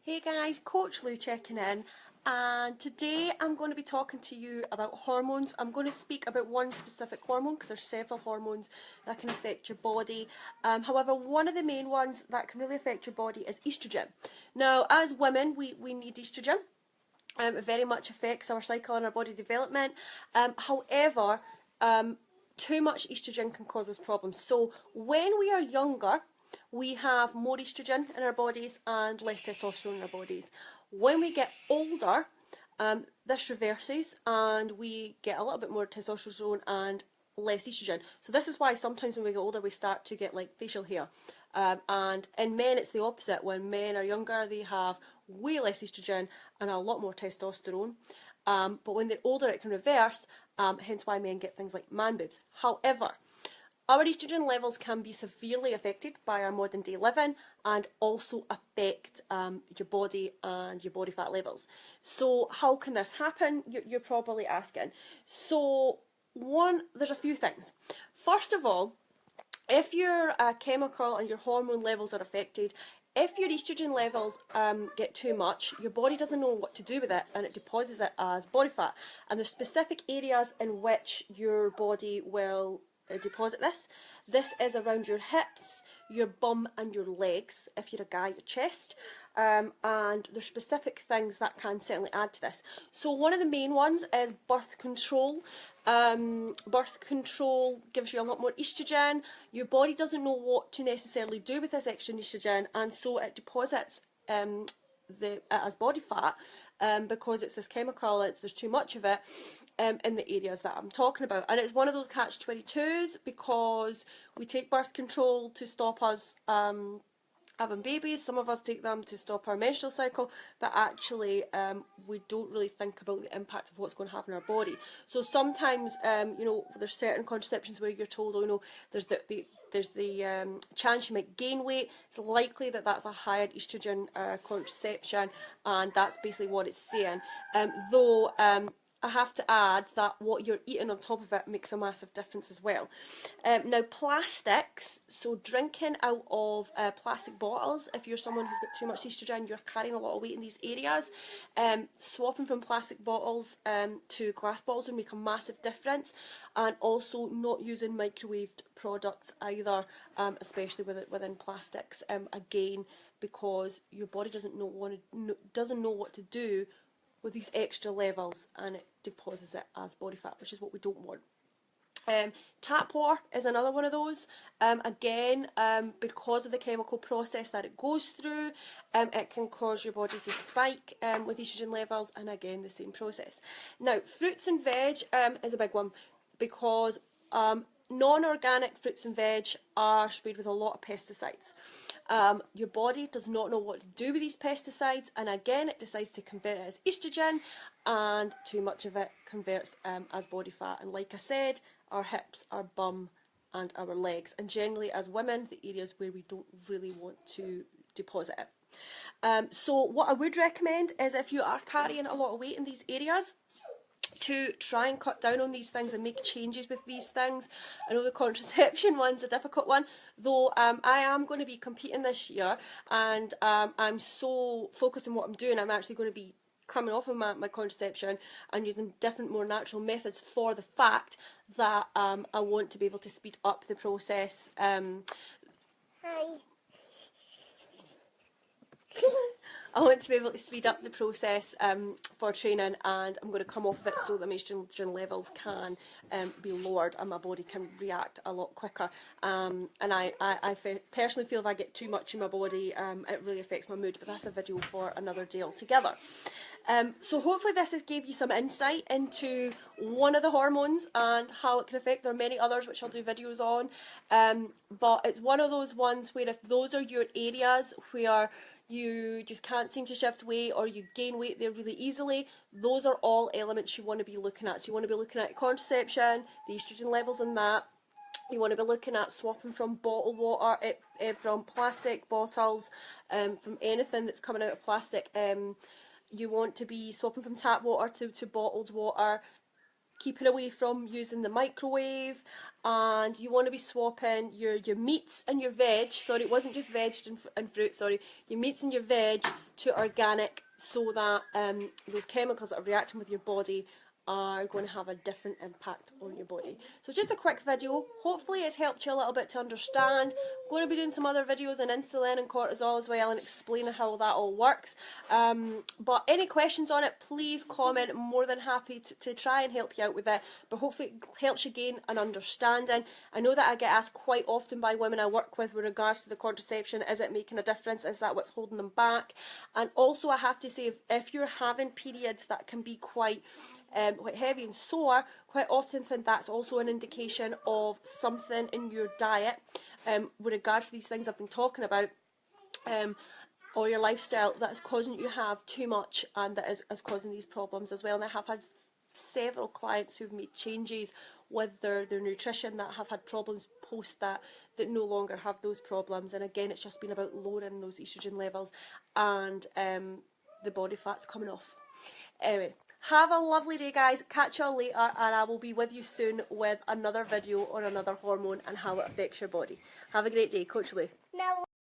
Hey guys, Coach Lou checking in, and today I'm going to be talking to you about hormones. I'm going to speak about one specific hormone because there's several hormones that can affect your body. However, one of the main ones that can really affect your body is estrogen. Now, as women, we need estrogen. It very much affects our cycle and our body development. However, too much estrogen can cause us problems. So when we are younger, we have more estrogen in our bodies and less testosterone in our bodies. When we get older, this reverses and we get a little bit more testosterone and less estrogen. So this is why sometimes when we get older we start to get like facial hair. And in men it's the opposite. When men are younger they have way less estrogen and a lot more testosterone. But when they're older it can reverse, hence why men get things like man boobs. However, our estrogen levels can be severely affected by our modern day living and also affect your body and your body fat levels. So how can this happen? You're probably asking. So there's a few things. First of all, if your chemical and your hormone levels are affected, if your estrogen levels get too much, your body doesn't know what to do with it and it deposits it as body fat. And there's specific areas in which your body will deposit this. This is around your hips, your bum and your legs, if you're a guy, your chest. And there's specific things that can certainly add to this. So one of the main ones is birth control. Birth control gives you a lot more estrogen. Your body doesn't know what to necessarily do with this extra estrogen, and so it deposits as body fat because it's this chemical, there's too much of it in the areas that I'm talking about. And it's one of those catch-22s because we take birth control to stop us having babies. Some of us take them to stop our menstrual cycle, but actually we don't really think about the impact of what's going to happen in our body. So sometimes, there's certain contraceptions where you're told, oh, there's the chance you might gain weight. It's likely that that's a higher estrogen contraception, and that's basically what it's saying. Though I have to add that what you're eating on top of it makes a massive difference as well. Now, plastics, so drinking out of plastic bottles, if you're someone who's got too much estrogen, you're carrying a lot of weight in these areas, swapping from plastic bottles to glass bottles would make a massive difference, and also not using microwaved products either, especially within plastics, again, because your body doesn't know what to do with these extra levels, and it deposits it as body fat, which is what we don't want. Tap water is another one of those. Again, because of the chemical process that it goes through, it can cause your body to spike with estrogen levels, and again the same process. Now, fruits and veg is a big one because non-organic fruits and veg are sprayed with a lot of pesticides. Your body does not know what to do with these pesticides, and again it decides to convert it as estrogen, and too much of it converts as body fat. And like I said, our hips, our bum and our legs, and generally as women, the areas where we don't really want to deposit it. So what I would recommend is, if you are carrying a lot of weight in these areas, to try and cut down on these things and make changes with these things. I know the contraception one's a difficult one, though I am going to be competing this year, and I'm so focused on what I'm doing, I'm actually going to be coming off of my contraception and using different, more natural methods for the fact that I want to be able to speed up the process. Hi. I want to be able to speed up the process for training, and I'm going to come off of it so that my estrogen levels can be lowered and my body can react a lot quicker. And I personally feel if I get too much in my body, it really affects my mood, but that's a video for another day altogether. So hopefully this has gave you some insight into one of the hormones and how it can affect. There are many others which I'll do videos on, but it's one of those ones where if those are your areas where you just can't seem to shift weight, or you gain weight there really easily, those are all elements you want to be looking at. So you want to be looking at contraception, the estrogen levels in that. You want to be looking at swapping from bottled water, from plastic bottles, from anything that's coming out of plastic. You want to be swapping from tap water to bottled water. keeping away from using the microwave, and you want to be swapping your meats and your veg, sorry, it wasn't just veg and fruit, sorry, your meats and your veg to organic, so that those chemicals that are reacting with your body are going to have a different impact on your body. So just a quick video. Hopefully it's helped you a little bit to understand. I'm going to be doing some other videos on insulin and cortisol as well and explaining how that all works. But any questions on it, please comment. I'm more than happy to try and help you out with it. But hopefully it helps you gain an understanding. I know that I get asked quite often by women I work with regards to the contraception, is it making a difference? Is that what's holding them back? And also I have to say, if you're having periods that can be quite heavy and sore, quite often think that's also an indication of something in your diet with regards to these things I've been talking about, or your lifestyle that is causing you to have too much, and that is causing these problems as well. And I have had several clients who've made changes with their nutrition that have had problems post that no longer have those problems. And again, it's just been about lowering those estrogen levels and the body fat's coming off. Anyway, have a lovely day, guys. Catch you all later, and I will be with you soon with another video on another hormone and how it affects your body. Have a great day. Coach Lou.